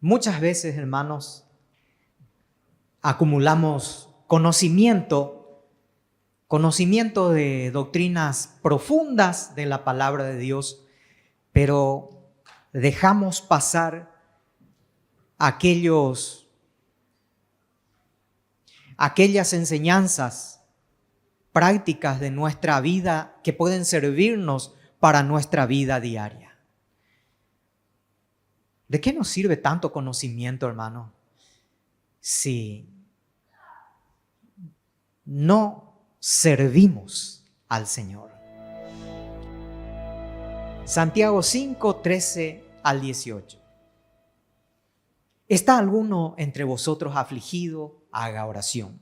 Muchas veces, hermanos, acumulamos conocimiento de doctrinas profundas de la palabra de Dios, pero dejamos pasar aquellas enseñanzas prácticas de nuestra vida que pueden servirnos para nuestra vida diaria. ¿De qué nos sirve tanto conocimiento, hermano, si no servimos al Señor? Santiago 5, 13 al 18. ¿Está alguno entre vosotros afligido? Haga oración.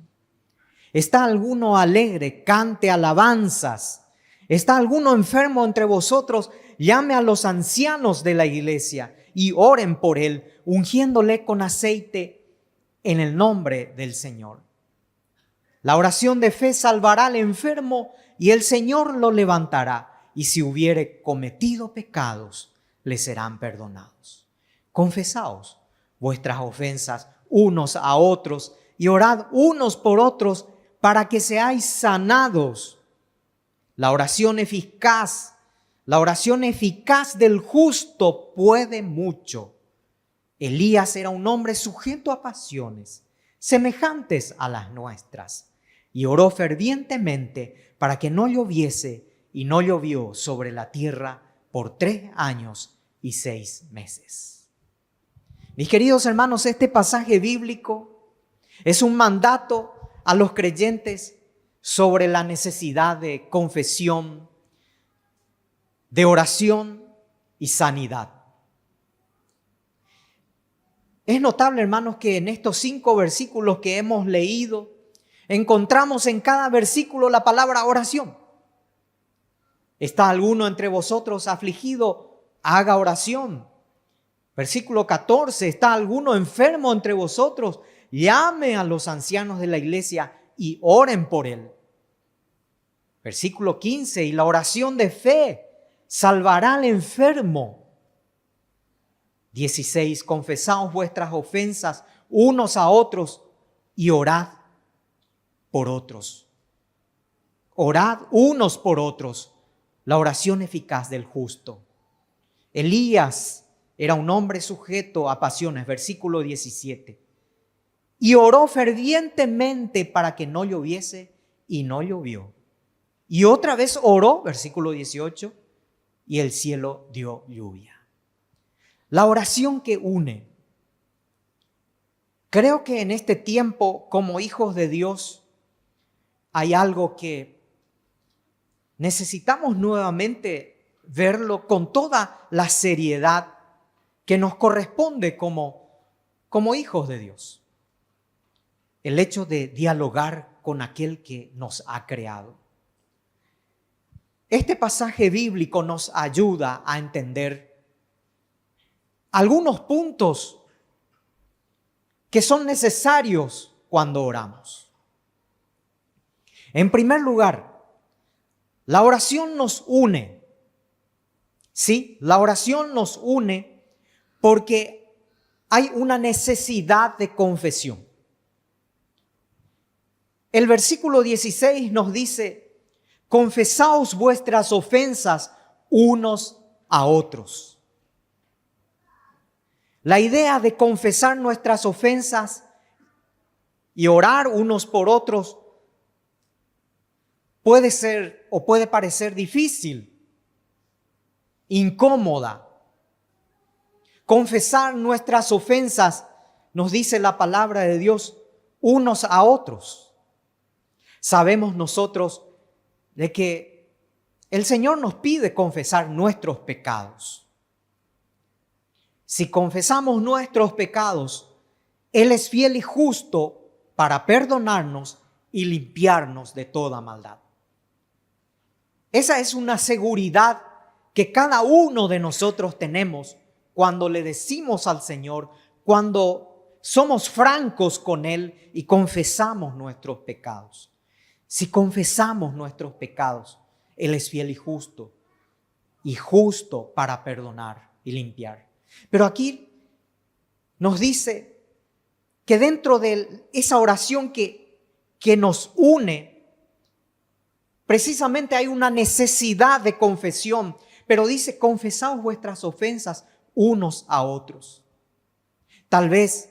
¿Está alguno alegre? Cante alabanzas. ¿Está alguno enfermo entre vosotros? Llame a los ancianos de la iglesia y oren por él, ungiéndole con aceite en el nombre del Señor. La oración de fe salvará al enfermo y el Señor lo levantará, y si hubiere cometido pecados, le serán perdonados. Confesaos vuestras ofensas unos a otros y orad unos por otros para que seáis sanados. La oración eficaz del justo puede mucho. Elías era un hombre sujeto a pasiones semejantes a las nuestras, y oró fervientemente para que no lloviese, y no llovió sobre la tierra por 3 años y 6 meses. Mis queridos hermanos, este pasaje bíblico es un mandato a los creyentes sobre la necesidad de confesión, de oración y sanidad. Es notable, hermanos, que en estos 5 versículos que hemos leído, encontramos en cada versículo la palabra oración. ¿Está alguno entre vosotros afligido? Haga oración. Versículo 14, ¿está alguno enfermo entre vosotros? Llame a los ancianos de la iglesia y oren por él. Versículo 15, y la oración de fe salvará al enfermo. 16, confesaos vuestras ofensas unos a otros y orad por otros. Orad unos por otros. La oración eficaz del justo. Elías era un hombre sujeto a pasiones, versículo 17. Y oró fervientemente para que no lloviese, y no llovió. Y otra vez oró, versículo 18, y el cielo dio lluvia. La oración que une. Creo que en este tiempo, como hijos de Dios, hay algo que necesitamos nuevamente verlo con toda la seriedad que nos corresponde como hijos de Dios. El hecho de dialogar con aquel que nos ha creado. Este pasaje bíblico nos ayuda a entender algunos puntos que son necesarios cuando oramos. En primer lugar, la oración nos une. Sí, la oración nos une porque hay una necesidad de confesión. El versículo 16 nos dice: confesaos vuestras ofensas unos a otros. La idea de confesar nuestras ofensas y orar unos por otros puede ser o puede parecer difícil, incómoda. Confesar nuestras ofensas, nos dice la palabra de Dios, unos a otros. Sabemos nosotros de que el Señor nos pide confesar nuestros pecados. Si confesamos nuestros pecados, Él es fiel y justo para perdonarnos y limpiarnos de toda maldad. Esa es una seguridad que cada uno de nosotros tenemos cuando le decimos al Señor, cuando somos francos con Él y confesamos nuestros pecados. Si confesamos nuestros pecados, Él es fiel y justo para perdonar y limpiar. Pero aquí nos dice que dentro de esa oración que nos une, precisamente hay una necesidad de confesión, pero dice, confesaos vuestras ofensas unos a otros. Tal vez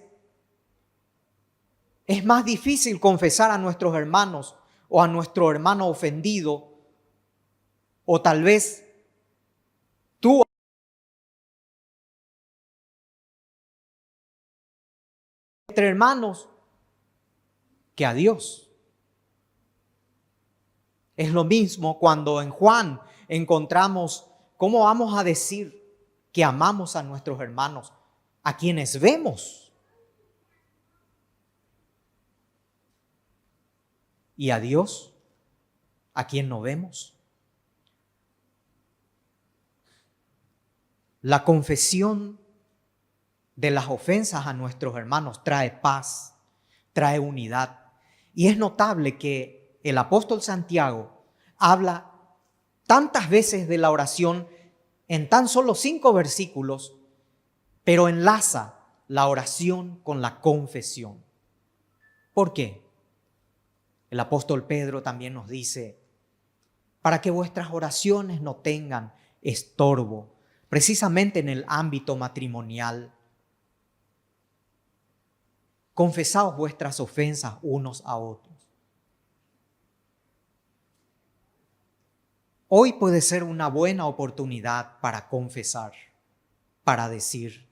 es más difícil confesar a nuestros hermanos o a nuestro hermano ofendido, o tal vez tú entre hermanos que a Dios. Es lo mismo cuando en Juan encontramos cómo vamos a decir que amamos a nuestros hermanos, a quienes vemos, y a Dios, a quien no vemos. La confesión de las ofensas a nuestros hermanos trae paz, trae unidad. Y es notable que el apóstol Santiago habla tantas veces de la oración en tan solo 5 versículos, pero enlaza la oración con la confesión. ¿Por qué? El apóstol Pedro también nos dice, para que vuestras oraciones no tengan estorbo, precisamente en el ámbito matrimonial. Confesaos vuestras ofensas unos a otros. Hoy puede ser una buena oportunidad para confesar, para decir,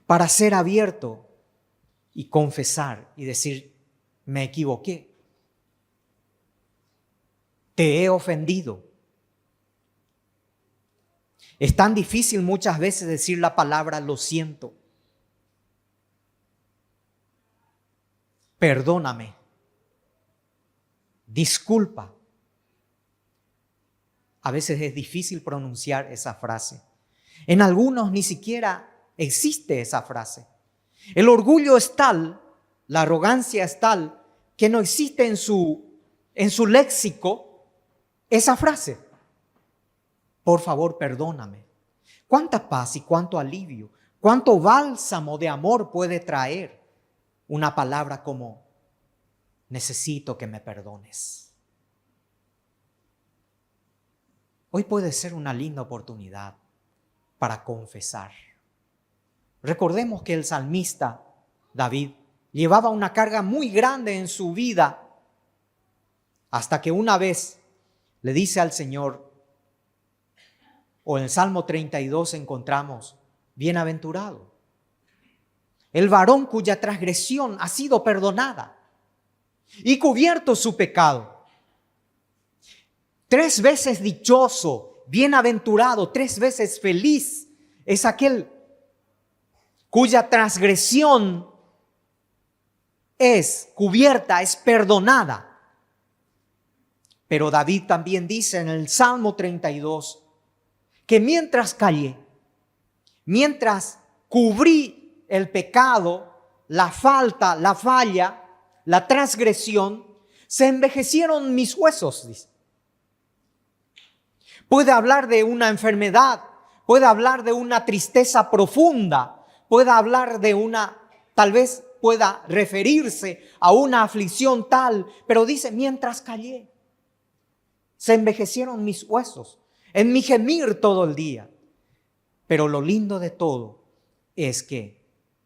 para ser abierto y confesar y decir, me equivoqué, te he ofendido. Es tan difícil muchas veces decir la palabra lo siento. Perdóname. Disculpa. A veces es difícil pronunciar esa frase. En algunos ni siquiera existe esa frase. El orgullo es tal, la arrogancia es tal, que no existe en su léxico esa frase. Por favor, perdóname. ¿Cuánta paz y cuánto alivio, cuánto bálsamo de amor puede traer una palabra como necesito que me perdones? Hoy puede ser una linda oportunidad para confesar. Recordemos que el salmista David llevaba una carga muy grande en su vida hasta que una vez le dice al Señor, o en el Salmo 32 encontramos, bienaventurado el varón cuya transgresión ha sido perdonada y cubierto su pecado. 3 veces dichoso, bienaventurado, 3 veces feliz es aquel cuya transgresión es cubierta, es perdonada. Pero David también dice en el Salmo 32 que mientras callé, mientras cubrí el pecado, la falta, la falla, la transgresión, se envejecieron mis huesos, dice. Puede hablar de una enfermedad, puede hablar de una tristeza profunda, puede hablar de tal vez pueda referirse a una aflicción tal, pero dice, mientras callé, se envejecieron mis huesos, en mi gemir todo el día. Pero lo lindo de todo es que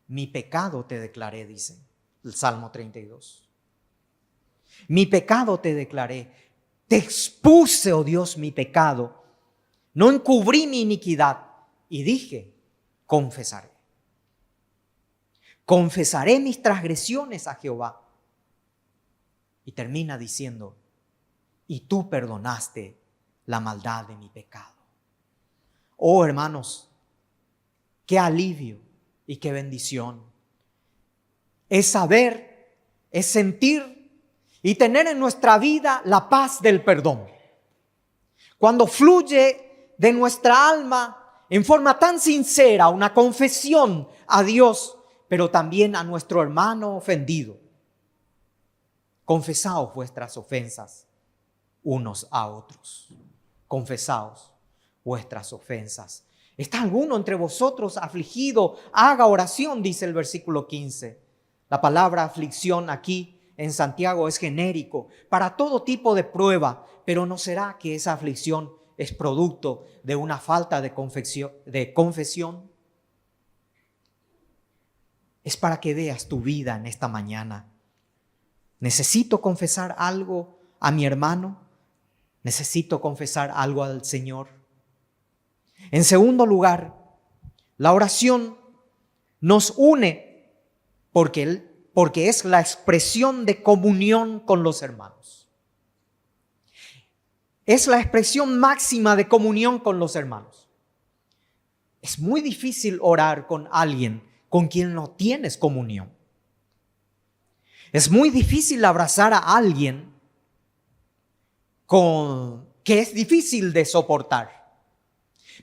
mi pecado te declaré, dice el Salmo 32. Mi pecado te declaré. Te expuse, oh Dios, mi pecado. No encubrí mi iniquidad. Y dije, confesaré. Confesaré mis transgresiones a Jehová. Y termina diciendo, y tú perdonaste la maldad de mi pecado. Oh, hermanos, qué alivio y qué bendición es saber, es sentir y tener en nuestra vida la paz del perdón. Cuando fluye de nuestra alma en forma tan sincera una confesión a Dios, pero también a nuestro hermano ofendido. Confesaos vuestras ofensas unos a otros. Confesaos vuestras ofensas. ¿Está alguno entre vosotros afligido? Haga oración, dice el versículo 15. La palabra aflicción aquí en Santiago es genérico para todo tipo de prueba, pero ¿no será que esa aflicción es producto de una falta de confesión? Es para que veas tu vida en esta mañana. ¿Necesito confesar algo a mi hermano? ¿Necesito confesar algo al Señor? En segundo lugar, la oración nos une porque es la expresión de comunión con los hermanos. Es la expresión máxima de comunión con los hermanos. Es muy difícil orar con alguien con quien no tienes comunión. Es muy difícil abrazar a alguien que es difícil de soportar.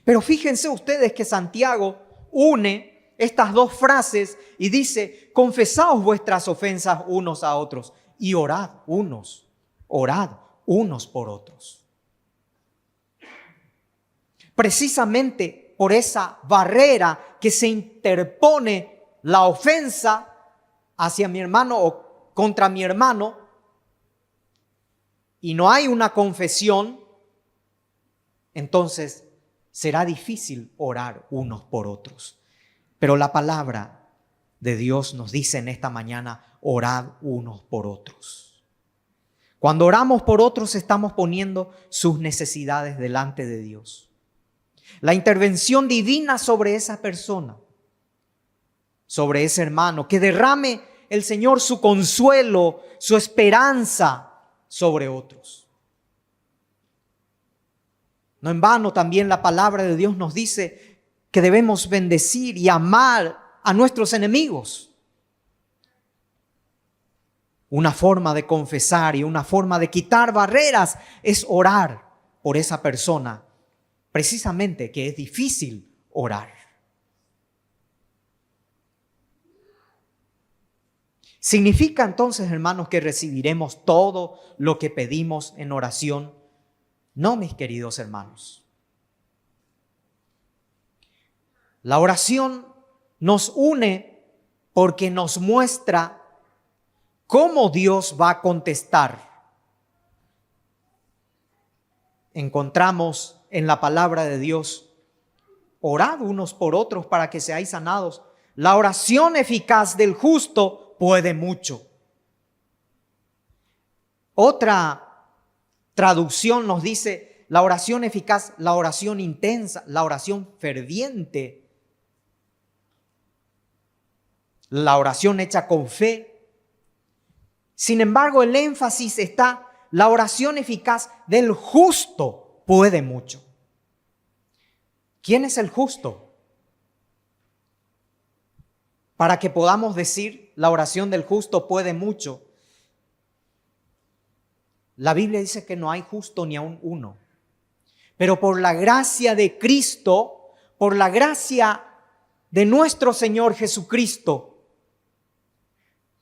Pero fíjense ustedes que Santiago une estas dos frases y dice: confesaos vuestras ofensas unos a otros y orad unos por otros. Precisamente por esa barrera que se interpone la ofensa hacia mi hermano o contra mi hermano, y no hay una confesión, entonces será difícil orar unos por otros. Pero la palabra de Dios nos dice en esta mañana: orad unos por otros. Cuando oramos por otros, estamos poniendo sus necesidades delante de Dios. La intervención divina sobre esa persona, sobre ese hermano, que derrame el Señor su consuelo, su esperanza sobre otros. No en vano también la palabra de Dios nos dice que debemos bendecir y amar a nuestros enemigos. Una forma de confesar y una forma de quitar barreras es orar por esa persona, precisamente que es difícil orar. ¿Significa entonces, hermanos, que recibiremos todo lo que pedimos en oración? No, mis queridos hermanos. La oración nos une porque nos muestra cómo Dios va a contestar. Encontramos en la palabra de Dios: orad unos por otros para que seáis sanados. La oración eficaz del justo puede mucho. Otra traducción nos dice: la oración eficaz, la oración intensa, la oración ferviente, la oración hecha con fe. Sin embargo, el énfasis está: la oración eficaz del justo puede mucho. ¿Quién es el justo? Para que podamos decir la oración del justo puede mucho, la Biblia dice que no hay justo ni aun uno. Pero por la gracia de Cristo, por la gracia de nuestro Señor Jesucristo,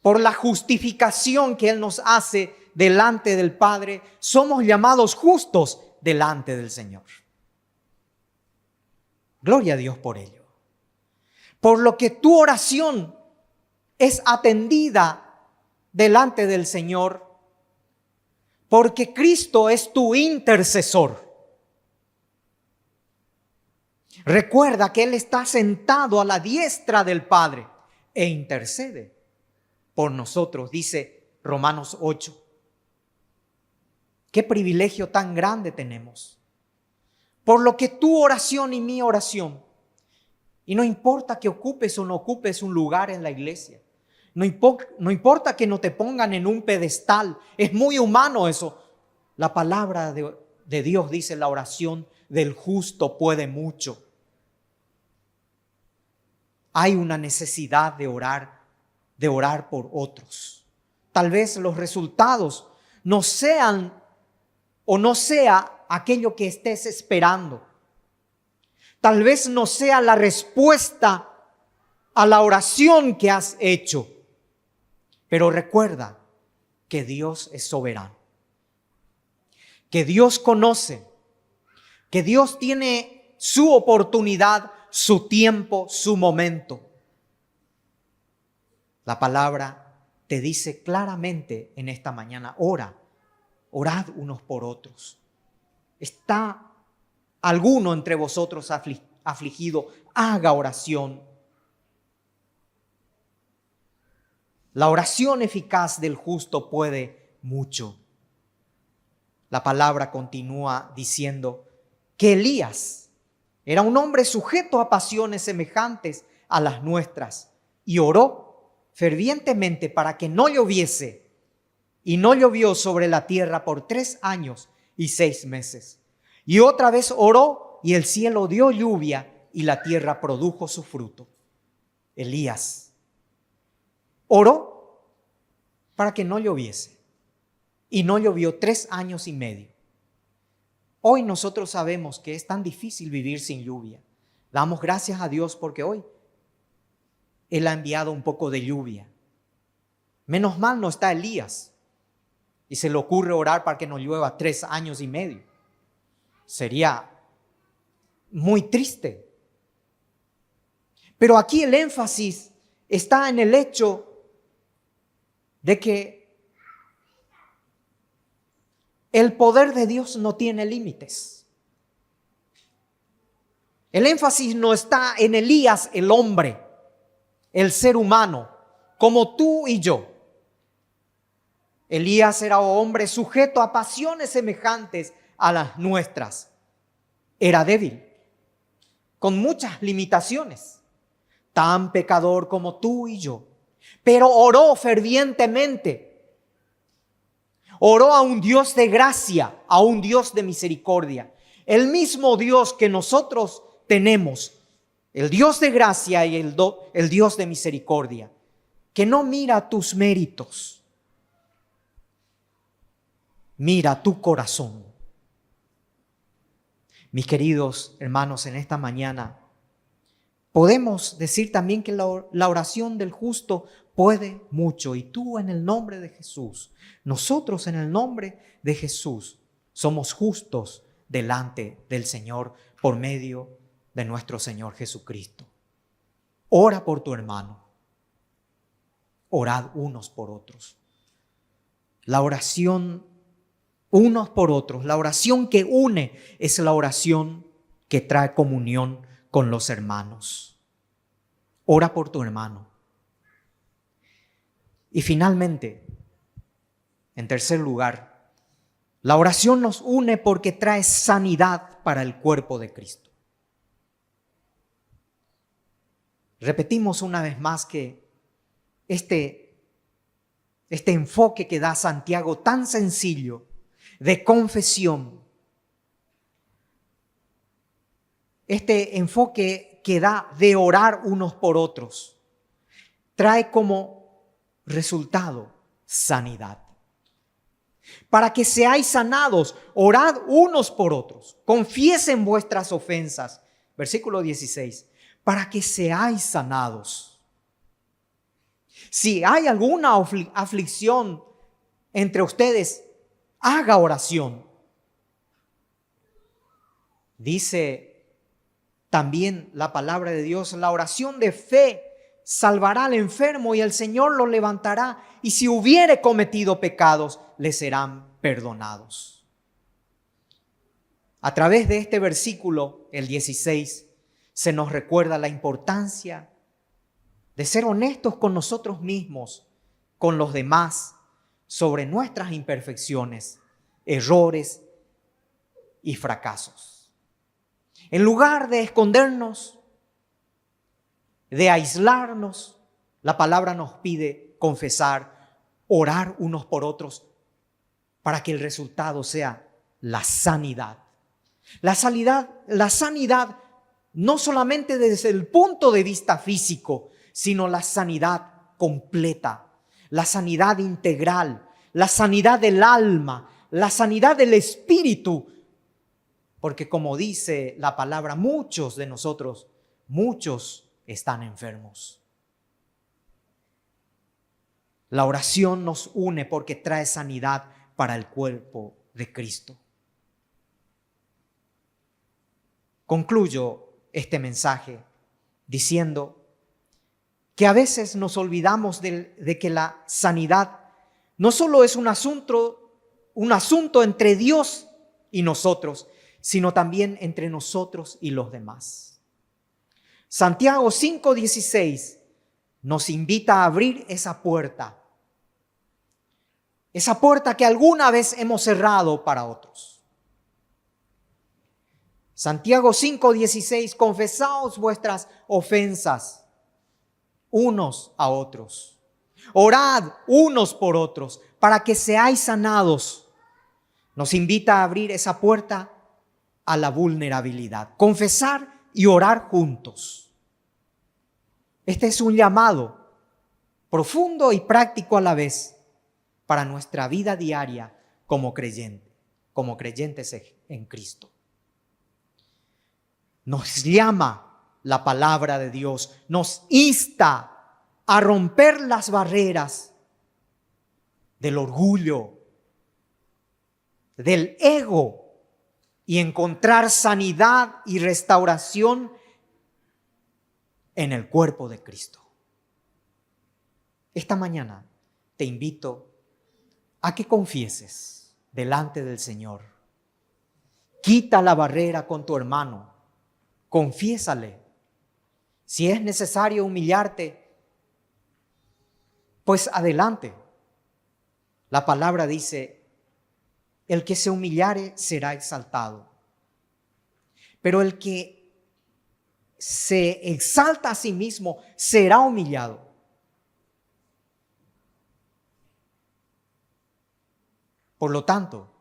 por la justificación que Él nos hace delante del Padre, somos llamados justos delante del Señor. Gloria a Dios por ello. Por lo que tu oración es atendida delante del Señor, porque Cristo es tu intercesor. Recuerda que Él está sentado a la diestra del Padre e intercede por nosotros, dice Romanos 8. Qué privilegio tan grande tenemos. Por lo que tu oración y mi oración, y no importa que ocupes o no ocupes un lugar en la iglesia, no importa que no te pongan en un pedestal, es muy humano eso. La palabra de Dios dice: la oración del justo puede mucho. Hay una necesidad de orar por otros. Tal vez los resultados no sean o no sea aquello que estés esperando. Tal vez no sea la respuesta a la oración que has hecho. Pero recuerda que Dios es soberano, que Dios conoce, que Dios tiene su oportunidad, su tiempo, su momento. La palabra te dice claramente en esta mañana, orad unos por otros. ¿Está alguno entre vosotros afligido? Haga oración. La oración eficaz del justo puede mucho. La palabra continúa diciendo que Elías era un hombre sujeto a pasiones semejantes a las nuestras y oró fervientemente para que no lloviese, y no llovió sobre la tierra por 3 años y 6 meses. Y otra vez oró y el cielo dio lluvia y la tierra produjo su fruto. Elías oró para que no lloviese y no llovió 3 años y medio. Hoy nosotros sabemos que es tan difícil vivir sin lluvia. Damos gracias a Dios porque hoy Él ha enviado un poco de lluvia. Menos mal no está Elías y se le ocurre orar para que no llueva 3 años y medio. Sería muy triste. Pero aquí el énfasis está en el hecho de que el poder de Dios no tiene límites. El énfasis no está en Elías, el hombre, el ser humano, como tú y yo. Elías era un hombre sujeto a pasiones semejantes a las nuestras. Era débil, con muchas limitaciones, tan pecador como tú y yo. Pero oró fervientemente. Oró a un Dios de gracia, a un Dios de misericordia. El mismo Dios que nosotros tenemos, el Dios de gracia y el Dios de misericordia, que no mira tus méritos, mira tu corazón. Mis queridos hermanos, en esta mañana podemos decir también que la oración del justo puede mucho. Y tú en el nombre de Jesús, nosotros en el nombre de Jesús, somos justos delante del Señor por medio de nuestro Señor Jesucristo. Ora por tu hermano. Orad unos por otros. La oración unos por otros, la oración que une es la oración que trae comunión con los hermanos. Ora por tu hermano. Y finalmente, en tercer lugar, la oración nos une porque trae sanidad para el cuerpo de Cristo. Repetimos una vez más que este enfoque que da Santiago tan sencillo de confesión, este enfoque que da de orar unos por otros, trae como resultado sanidad. Para que seáis sanados, orad unos por otros, confiesen vuestras ofensas. Versículo 16, para que seáis sanados. Si hay alguna aflicción entre ustedes, haga oración. Dice también la palabra de Dios, la oración de fe salvará al enfermo y el Señor lo levantará, y si hubiere cometido pecados, le serán perdonados. A través de este versículo, el 16, se nos recuerda la importancia de ser honestos con nosotros mismos, con los demás, sobre nuestras imperfecciones, errores y fracasos. En lugar de escondernos, de aislarnos, la palabra nos pide confesar, orar unos por otros para que el resultado sea la sanidad. La sanidad no solamente desde el punto de vista físico, sino la sanidad completa, la sanidad integral, la sanidad del alma, la sanidad del espíritu. Porque como dice la palabra, muchos de nosotros, muchos están enfermos. La oración nos une porque trae sanidad para el cuerpo de Cristo. concluyo este mensaje diciendo que a veces nos olvidamos de que la sanidad no solo es un asunto entre Dios y nosotros, sino también entre nosotros y los demás. Santiago 5:16 nos invita a abrir esa puerta que alguna vez hemos cerrado para otros. Santiago 5:16, confesaos vuestras ofensas unos a otros. Orad unos por otros para que seáis sanados. Nos invita a abrir esa puerta a la vulnerabilidad, confesar y orar juntos. Este es un llamado profundo y práctico a la vez para nuestra vida diaria como creyentes en Cristo. Nos llama la palabra de Dios, nos insta a romper las barreras del orgullo, del ego y encontrar sanidad y restauración en el cuerpo de Cristo. Esta mañana te invito a que confieses delante del Señor. Quita la barrera con tu hermano, confiésale. Si es necesario humillarte, pues adelante. La palabra dice, el que se humillare será exaltado. Pero el que se exalta a sí mismo será humillado. Por lo tanto,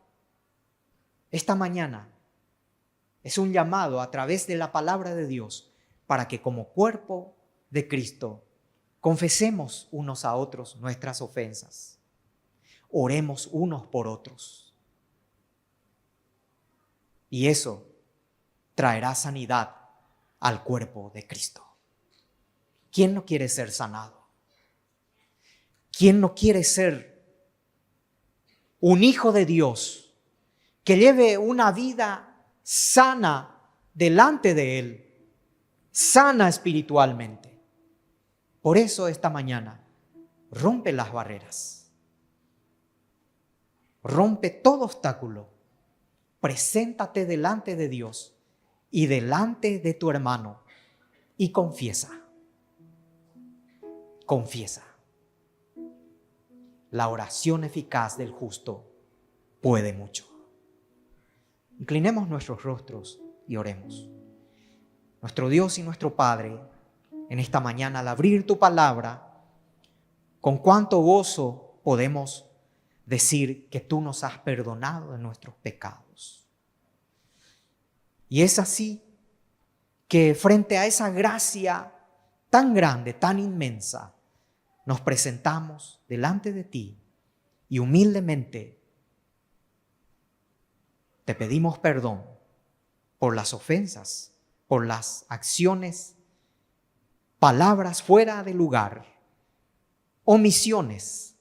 esta mañana es un llamado a través de la palabra de Dios para que como cuerpo de Cristo confesemos unos a otros nuestras ofensas. Oremos unos por otros. Y eso traerá sanidad al cuerpo de Cristo. ¿Quién no quiere ser sanado? ¿Quién no quiere ser un hijo de Dios que lleve una vida sana delante de Él, sana espiritualmente? Por eso esta mañana rompe las barreras, rompe todo obstáculo, preséntate delante de Dios y delante de tu hermano y confiesa. La oración eficaz del justo puede mucho. Inclinemos nuestros rostros y oremos. Nuestro Dios y nuestro Padre, en esta mañana al abrir tu palabra, con cuánto gozo podemos decir que tú nos has perdonado de nuestros pecados. Y es así que frente a esa gracia tan grande, tan inmensa, nos presentamos delante de ti y humildemente te pedimos perdón por las ofensas, por las acciones, palabras fuera de lugar, omisiones,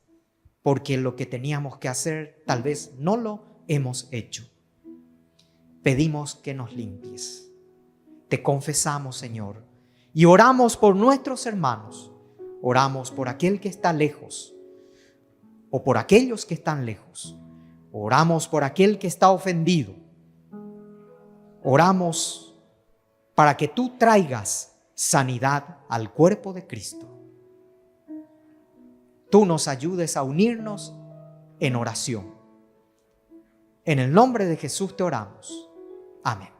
porque lo que teníamos que hacer tal vez no lo hemos hecho. Pedimos que nos limpies. Te confesamos, Señor, y oramos por nuestros hermanos. Oramos por aquel que está lejos o por aquellos que están lejos. Oramos por aquel que está ofendido. Oramos para que tú traigas sanidad al cuerpo de Cristo. Tú nos ayudes a unirnos en oración. En el nombre de Jesús te oramos. Amén.